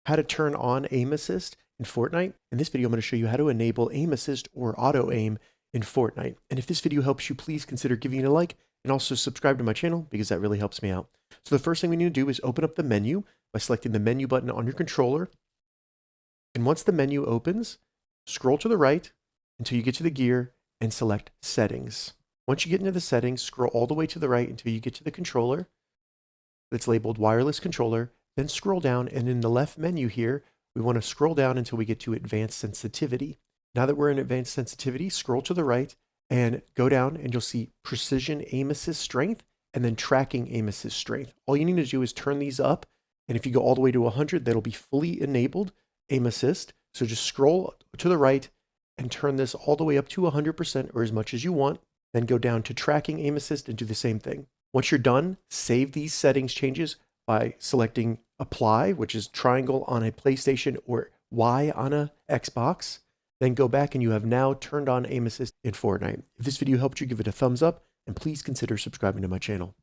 how to turn on aim assist in Fortnite. In this video, I'm going to show you how to enable aim assist or auto aim in Fortnite. And if this video helps you, please consider giving it a like and also subscribe to my channel because that really helps me out. So the first thing we need to do is open up the menu by selecting the menu button on your controller. And once the menu opens, scroll to the right until you get to the gear and select settings. Once you get into the settings, scroll all the way to the right until you get to the controller that's labeled wireless controller. Then scroll down, and in the left menu here, we want to scroll down until we get to advanced sensitivity. Now that we're in advanced sensitivity, scroll to the right and go down, and you'll see precision aim assist strength and then tracking aim assist strength. All you need to do is turn these up, and if you go all the way to 100, that'll be fully enabled aim assist. So just scroll to the right and turn this all the way up to 100% or as much as you want. Then go down to tracking aim assist and do the same thing. Once you're done, save these settings changes by selecting apply, which is triangle on a PlayStation or Y on a Xbox. Then go back and you have now turned on aim assist in Fortnite. If this video helped you, give it a thumbs up and please consider subscribing to my channel.